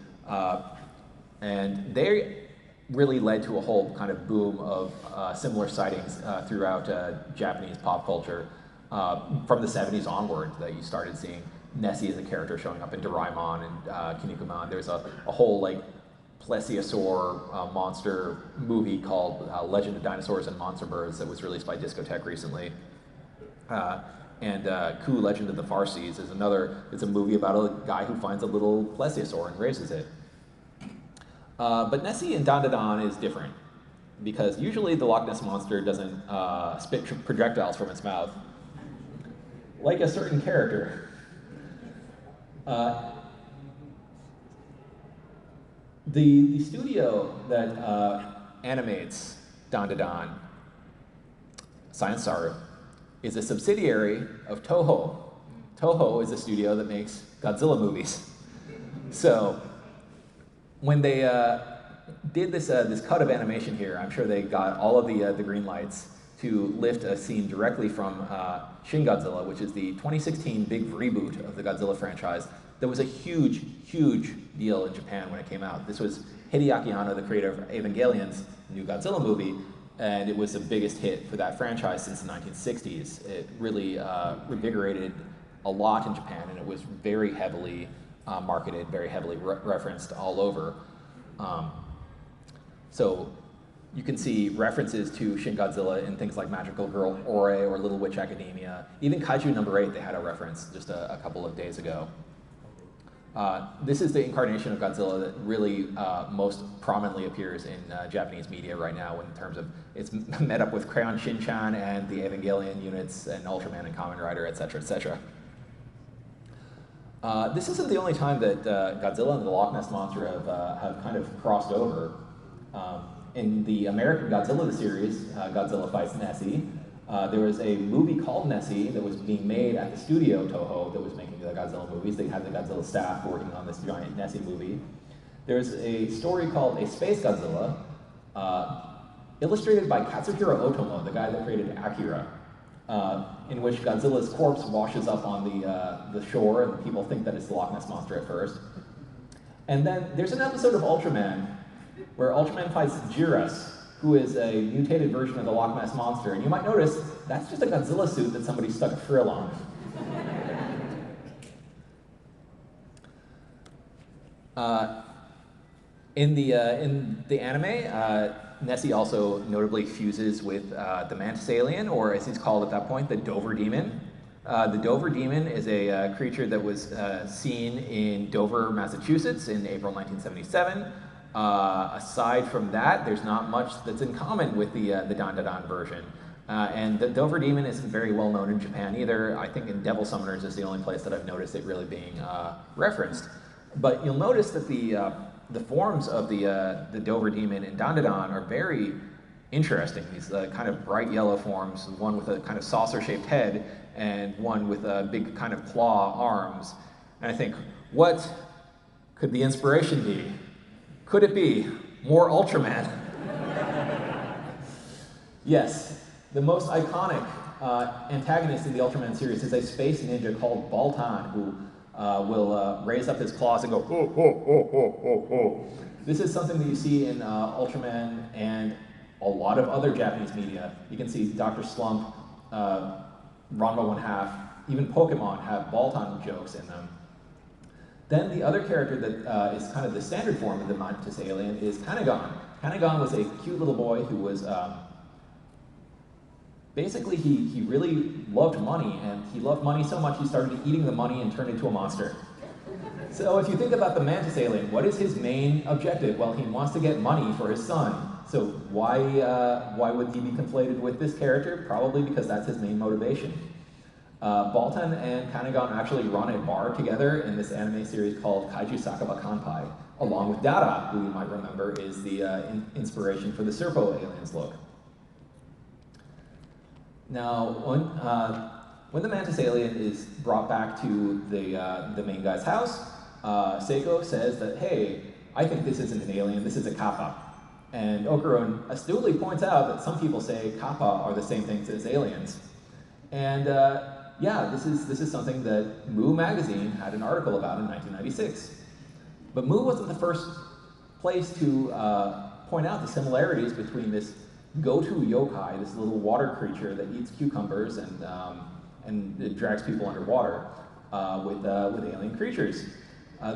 and they really led to a whole kind of boom of similar sightings throughout Japanese pop culture from the 70s onward, that you started seeing Nessie as a character showing up in Doraemon and Kinnikuman. There's a whole like plesiosaur monster movie called Legend of Dinosaurs and Monster Birds that was released by Discotek recently. And Ku Legend of the Far Seas is another, it's a movie about a guy who finds a little plesiosaur and raises it. But Nessie in Dandadan is different, because usually the Loch Ness Monster doesn't spit projectiles from its mouth, like a certain character. The studio that animates Dandadan, Science Saru, is a subsidiary of Toho. Toho is a studio that makes Godzilla movies. So when they did this cut of animation here, I'm sure they got all of the green lights to lift a scene directly from Shin Godzilla, which is the 2016 big reboot of the Godzilla franchise. That was a huge, huge deal in Japan when it came out. This was Hideaki Anno, the creator of Evangelion's new Godzilla movie, and it was the biggest hit for that franchise since the 1960s. It really revigorated a lot in Japan, and it was very heavily marketed, very heavily referenced all over. So you can see references to Shin Godzilla in things like Magical Girl Ore or Little Witch Academia. Even Kaiju number 8, they had a reference just a couple of days ago. This is the incarnation of Godzilla that really most prominently appears in Japanese media right now, in terms of it's met up with Crayon Shin-chan and the Evangelion units and Ultraman and Kamen Rider, etc., etc. This isn't the only time that Godzilla and the Loch Ness Monster have kind of crossed over. In the American Godzilla series, Godzilla Fights Nessie, there was a movie called Nessie that was being made at the studio Toho that was making the Godzilla movies. They had the Godzilla staff working on this giant Nessie movie. There's a story called A Space Godzilla, illustrated by Katsuhiro Otomo, the guy that created Akira, in which Godzilla's corpse washes up on the shore, and people think that it's the Loch Ness Monster at first. And then there's an episode of Ultraman where Ultraman fights Jiras, who is a mutated version of the Loch Ness Monster. And you might notice that's just a Godzilla suit that somebody stuck a frill on. In the anime, Nessie also notably fuses with the Mantis alien, or as he's called at that point, the Dover Demon. The Dover Demon is a creature that was seen in Dover, Massachusetts in April 1977. Aside from that, there's not much that's in common with the Dandadan version. And the Dover Demon isn't very well known in Japan either. I think in Devil Summoners is the only place that I've noticed it really being referenced. But you'll notice that the forms of the Dover Demon in Dandadan are very interesting. These kind of bright yellow forms, one with a kind of saucer-shaped head, and one with big kind of claw arms. And I think, what could the inspiration be? Could it be more Ultraman? Yes, the most iconic antagonist in the Ultraman series is a space ninja called Baltan, who will raise up his claws and go, oh, oh, oh, oh, oh, oh. This is something that you see in Ultraman and a lot of other Japanese media. You can see Dr. Slump, Ranma 1/2, even Pokemon have Baltan jokes in them. Then the other character that is kind of the standard form of the Mantis alien is Kanagon. Kanagon was a cute little boy who was, basically he really loved money, and he loved money so much he started eating the money and turned into a monster. So if you think about the Mantis alien, what is his main objective? Well, he wants to get money for his son. So why would he be conflated with this character? Probably because that's his main motivation. Baltan and Kanagon actually run a bar together in this anime series called Kaiju Sakaba Kanpai, along with Dara, who you might remember is the inspiration for the Serpo aliens look. Now, when the Mantis alien is brought back to the main guy's house, Seiko says that, hey, I think this isn't an alien, this is a kappa. And Okuron astutely points out that some people say kappa are the same things as aliens. And yeah, this is something that Moo magazine had an article about in 1996. But Moo wasn't the first place to point out the similarities between this go-to yokai, this little water creature that eats cucumbers and it drags people underwater, with alien creatures.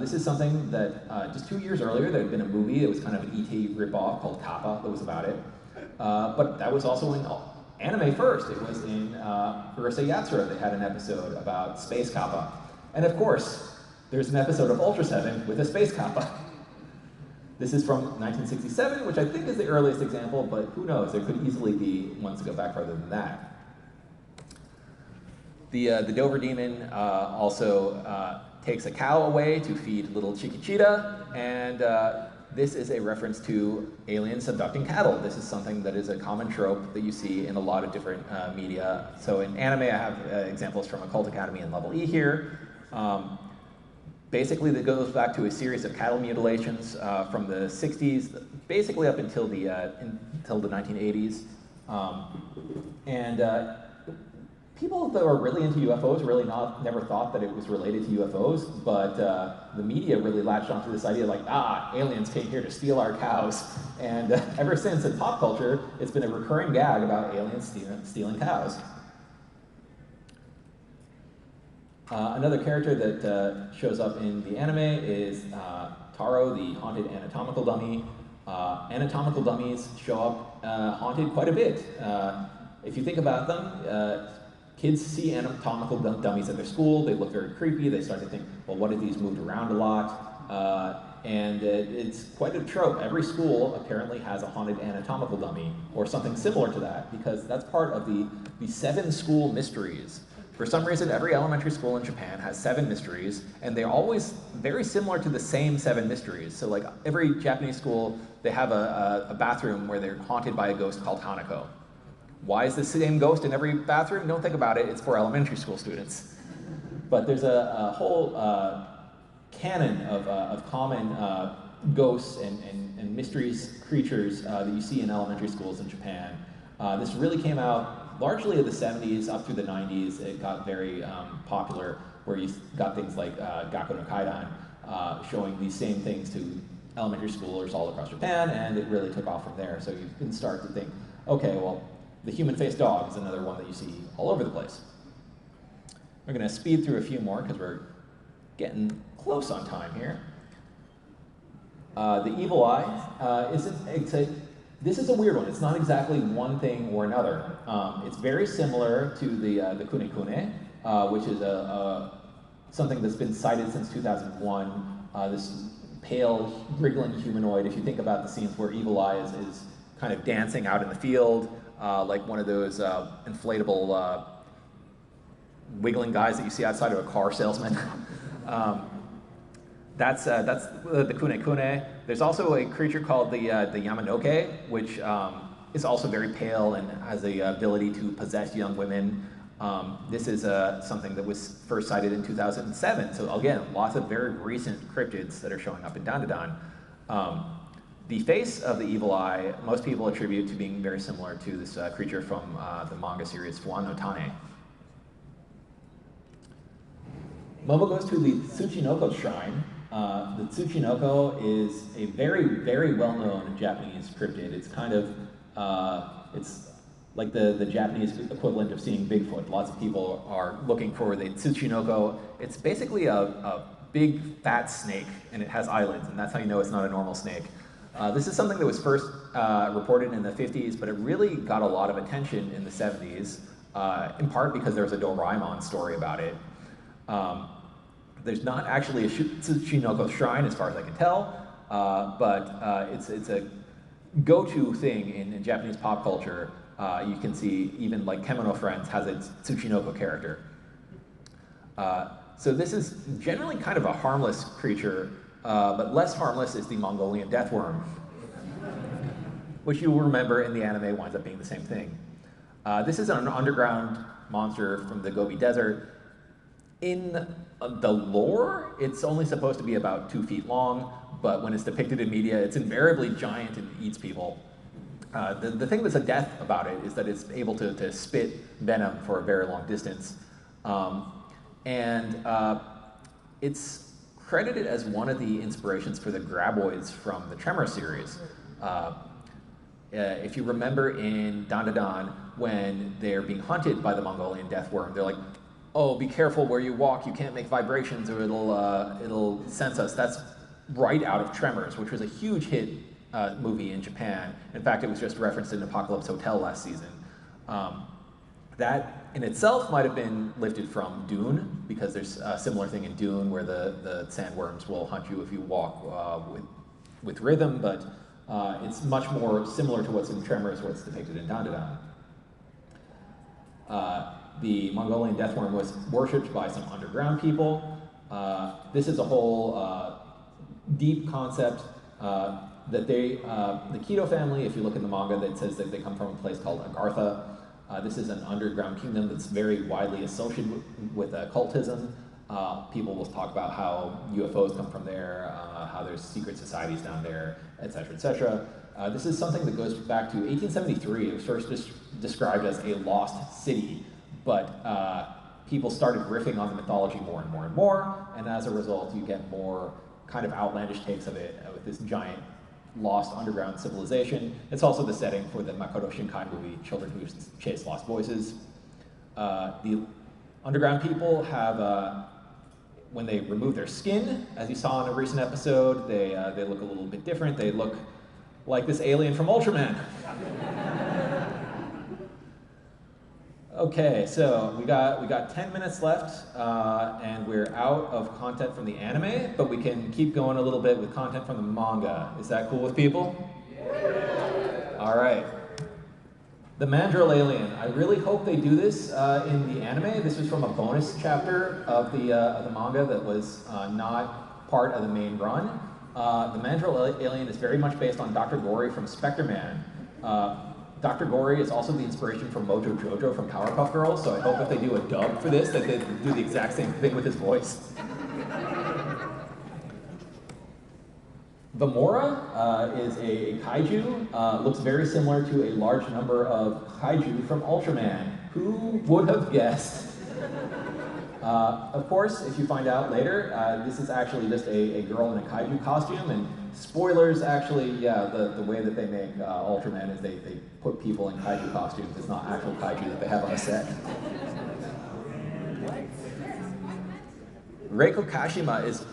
This is something that just 2 years earlier there had been a movie. It was kind of an E.T. ripoff called Kappa that was about it. But that was also in anime first. It was in Urusei Yatsura. They had an episode about Space Kappa. And of course, there's an episode of Ultra 7 with a Space Kappa. This is from 1967, which I think is the earliest example, but who knows? There could easily be ones that go back further than that. The Dover Demon also takes a cow away to feed little Chiquichita, and this is a reference to aliens abducting cattle. This is something that is a common trope that you see in a lot of different media. So in anime, I have examples from Occult Academy and Level E here. Basically, that goes back to a series of cattle mutilations from the 60s, basically up until the 1980s. People that were really into UFOs really never thought that it was related to UFOs, but the media really latched onto this idea like, aliens came here to steal our cows. And ever since in pop culture, it's been a recurring gag about aliens stealing cows. Another character that shows up in the anime is Taro, the haunted anatomical dummy. Anatomical dummies show up haunted quite a bit. If you think about them, kids see anatomical dummies at their school, they look very creepy, they start to think, well, what if these moved around a lot? And it's quite a trope. Every school apparently has a haunted anatomical dummy, or something similar to that, because that's part of the 7 school mysteries. For some reason, every elementary school in Japan has 7 mysteries, and they're always very similar to the same 7 mysteries. So like every Japanese school, they have a bathroom where they're haunted by a ghost called Hanako. Why is the same ghost in every bathroom? Don't think about it, it's for elementary school students. But there's a whole canon of common ghosts and mysteries, creatures that you see in elementary schools in Japan. This really came out largely in the 70s up through the 90s. It got very popular, where you got things like Gakko no Kaidan showing these same things to elementary schoolers all across Japan, and it really took off from there. So you can start to think, okay, well, the human-faced dog is another one that you see all over the place. We're going to speed through a few more because we're getting close on time here. The evil eye this is a weird one. It's not exactly one thing or another. It's very similar to the Kune Kune, which is something that's been cited since 2001. This pale, wriggling humanoid. If you think about the scenes where Evil Eye is kind of dancing out in the field, like one of those inflatable wiggling guys that you see outside of a car salesman. That's the Kune Kune. There's also a creature called the Yamanoke, which is also very pale and has the ability to possess young women. This is something that was first cited in 2007. So again, lots of very recent cryptids that are showing up in Dandadan. The face of the evil eye, most people attribute to being very similar to this creature from the manga series Fuan no Tane. Momo goes to the Tsuchinoko shrine. The Tsuchinoko is a very, very well-known Japanese cryptid. It's kind of, it's like the Japanese equivalent of seeing Bigfoot. Lots of people are looking for the Tsuchinoko. It's basically a big, fat snake, and it has eyelids, and that's how you know it's not a normal snake. This is something that was first reported in the 50s, but it really got a lot of attention in the 70s, in part because there was a Doraemon story about it. There's not actually a Tsuchinoko shrine, as far as I can tell, but it's a go-to thing in Japanese pop culture. You can see even like Kemono Friends has its Tsuchinoko character. So this is generally kind of a harmless creature, but less harmless is the Mongolian deathworm, which you will remember in the anime winds up being the same thing. This is an underground monster from the Gobi Desert. In the lore, it's only supposed to be about 2 feet long, but when it's depicted in media, it's invariably giant and eats people. The thing that's a death about it is that it's able to spit venom for a very long distance. It's credited as one of the inspirations for the graboids from the Tremor series. If you remember in Dandadan, when they're being hunted by the Mongolian deathworm, they're like, oh, be careful where you walk, you can't make vibrations or it'll sense us. That's right out of Tremors, which was a huge hit movie in Japan. In fact, it was just referenced in Apocalypse Hotel last season. That in itself might have been lifted from Dune, because there's a similar thing in Dune where the sandworms will hunt you if you walk with rhythm, but it's much more similar to what's in Tremors, what's depicted in Dandadan. The Mongolian deathworm was worshipped by some underground people. This is a whole deep concept that the Kido family, if you look in the manga, that says that they come from a place called Agartha. This is an underground kingdom that's very widely associated with occultism. People will talk about how UFOs come from there, how there's secret societies down there, etc., etc. This is something that goes back to 1873. It was first described as a lost city, but people started riffing on the mythology more and more and more, and as a result, you get more kind of outlandish takes of it with this giant lost underground civilization. It's also the setting for the Makoto Shinkai movie, Children Who Chase Lost Voices. The underground people have, when they remove their skin, as you saw in a recent episode, they look a little bit different. They look like this alien from Ultraman. Okay, so we got 10 minutes left, and we're out of content from the anime, but we can keep going a little bit with content from the manga. Is that cool with people? Yeah. All right. The Mandrill alien. I really hope they do this in the anime. This was from a bonus chapter of the manga that was not part of the main run. The Mandrill alien is very much based on Dr. Gory from Spectre Man. Dr. Gory is also the inspiration for Mojo Jojo from Powerpuff Girls, so I hope if they do a dub for this, that they do the exact same thing with his voice. Vamora is a kaiju, looks very similar to a large number of kaiju from Ultraman. Who would have guessed? Of course, if you find out later, this is actually just a girl in a kaiju costume, and spoilers, actually, yeah, the way that they make Ultraman is they put people in kaiju costumes. It's not actual kaiju that they have on a set. Reiko Kashima is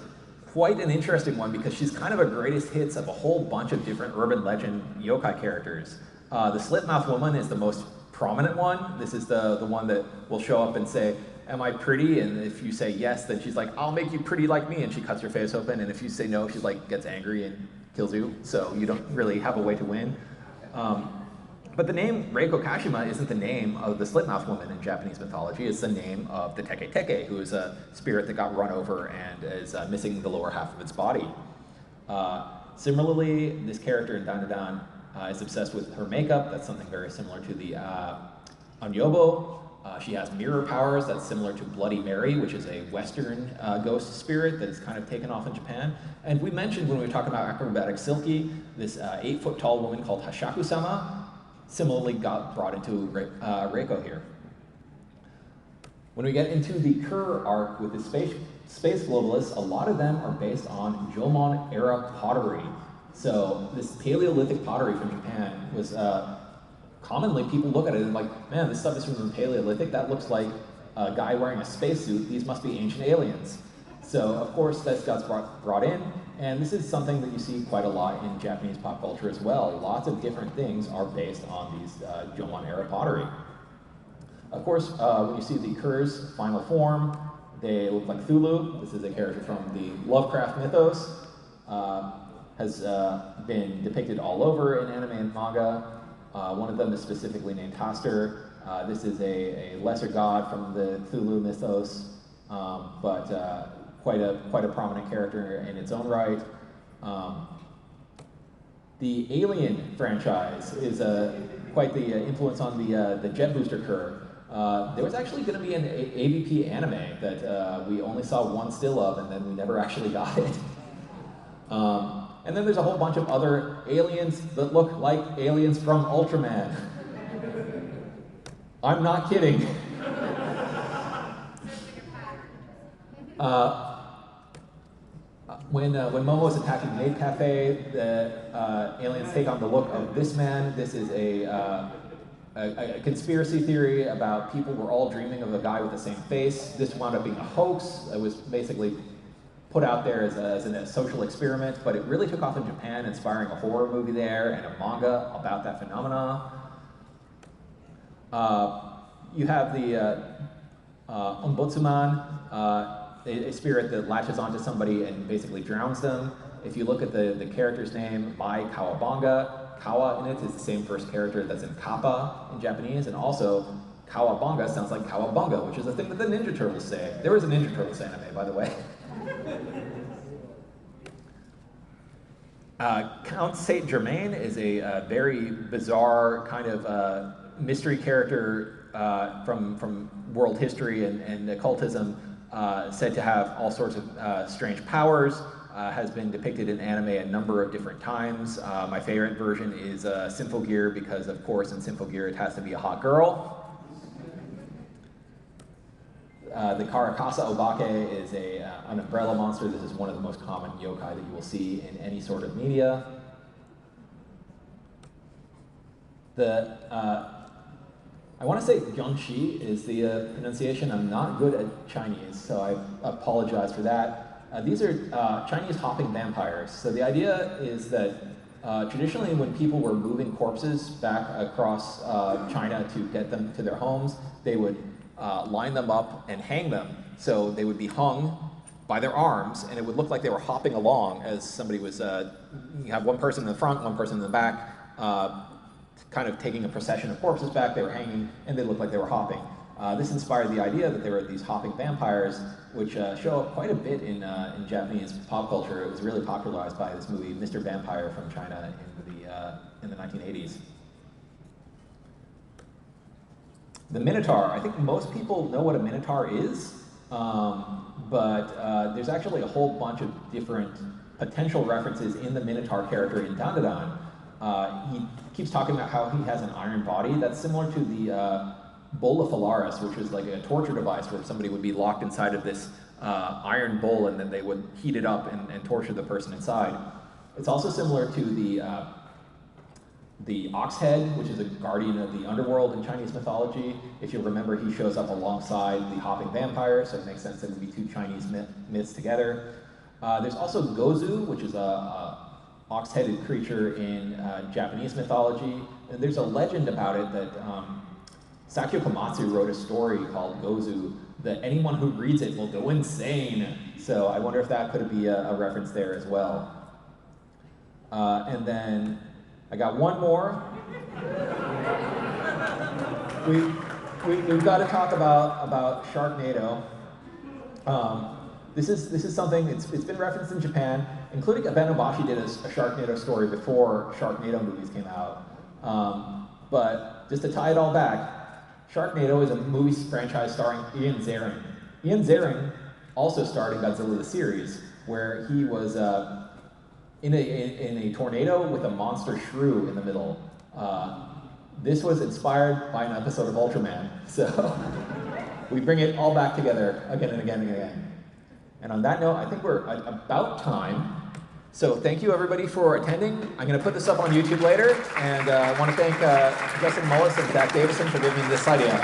quite an interesting one because she's kind of a greatest hits of a whole bunch of different urban legend yokai characters. The Slitmouth Woman is the most prominent one. This is the one that will show up and say, am I pretty? And if you say yes, then she's like, I'll make you pretty like me, and she cuts your face open. And if you say no, she's like, gets angry and kills you. So you don't really have a way to win. But the name Reiko Kashima isn't the name of the Slitmouth Woman in Japanese mythology. It's the name of the Teke Teke, who is a spirit that got run over and is missing the lower half of its body. Similarly, this character in Dandadan is obsessed with her makeup. That's something very similar to the Anyobo. She has mirror powers. That's similar to Bloody Mary, which is a Western ghost spirit that is kind of taken off in Japan. And we mentioned when we were talking about Acrobatic Silky, this 8-foot-tall woman called Hashaku-sama similarly got brought into Reiko here. When we get into the Kur arc with the space globalists, a lot of them are based on Jomon-era pottery. So this Paleolithic pottery from Japan was commonly people look at it and like, man, this stuff is from the Paleolithic. That looks like a guy wearing a spacesuit. These must be ancient aliens. So of course that got brought in, and this is something that you see quite a lot in Japanese pop culture as well. Lots of different things are based on these Jomon-era pottery. Of course, when you see the Kur's final form, they look like Thulu. This is a character from the Lovecraft mythos. Has been depicted all over in anime and manga. One of them is specifically named Haster. This is a lesser god from the Cthulhu mythos. but quite a prominent character in its own right. The Alien franchise is quite the influence on the jet booster curve. There was actually going to be an AVP anime that we only saw one still of, and then we never actually got it. And then there's a whole bunch of other aliens that look like aliens from Ultraman. I'm not kidding. When Momo is attacking the Maid Cafe, the aliens take on the look of this man. This is a conspiracy theory about people were all dreaming of a guy with the same face. This wound up being a hoax. It was basically put out there as a social experiment, but it really took off in Japan, inspiring a horror movie there and a manga about that phenomena. You have the Ombudsman, a spirit that latches onto somebody and basically drowns them. If you look at the character's name, Mai Kawabanga, Kawa in it is the same first character that's in Kappa in Japanese, and also Kawabanga sounds like Kawabunga, which is a thing that the Ninja Turtles say. There was a Ninja Turtles anime, by the way. Count Saint Germain is a very bizarre kind of mystery character from world history and occultism, said to have all sorts of strange powers, has been depicted in anime a number of different times. My favorite version is Symphogear, because of course in Symphogear it has to be a hot girl. The Karakasa Obake is an umbrella monster. This is one of the most common yokai that you will see in any sort of media. I want to say Jiangxi is the pronunciation. I'm not good at Chinese, so I apologize for that. These are Chinese hopping vampires. So the idea is that traditionally when people were moving corpses back across China to get them to their homes, they would line them up and hang them. So they would be hung by their arms, and it would look like they were hopping along as somebody was, you have one person in the front, one person in the back, kind of taking a procession of corpses back. They were hanging, and they looked like they were hopping. This inspired the idea that there were these hopping vampires, which show up quite a bit in Japanese pop culture. It was really popularized by this movie, Mr. Vampire from China in the 1980s. The Minotaur. I think most people know what a Minotaur is, but there's actually a whole bunch of different potential references in the Minotaur character in Dandadan. He keeps talking about how he has an iron body that's similar to the bola phalaris, which is like a torture device where somebody would be locked inside of this iron bowl, and then they would heat it up and torture the person inside. It's also similar to the ox head, which is a guardian of the underworld in Chinese mythology. If you remember, he shows up alongside the hopping vampire, so it makes sense that it would be two Chinese myths together. There's also Gozu, which is a ox-headed creature in Japanese mythology. And there's a legend about it that Sakyo Komatsu wrote a story called Gozu that anyone who reads it will go insane. So I wonder if that could be a reference there as well. And then I got one more. We've got to talk about Sharknado. This is something, it's been referenced in Japan, including Abenobashi did a Sharknado story before Sharknado movies came out. But just to tie it all back, Sharknado is a movie franchise starring Ian Ziering. Ian Ziering also starred in Godzilla the series, where he was in a tornado with a monster shrew in the middle. This was inspired by an episode of Ultraman, so we bring it all back together again and again and again. And on that note, I think we're at about time. So thank you everybody for attending. I'm going to put this up on YouTube later, and I want to thank Justin Mullis and Zach Davison for giving me this idea.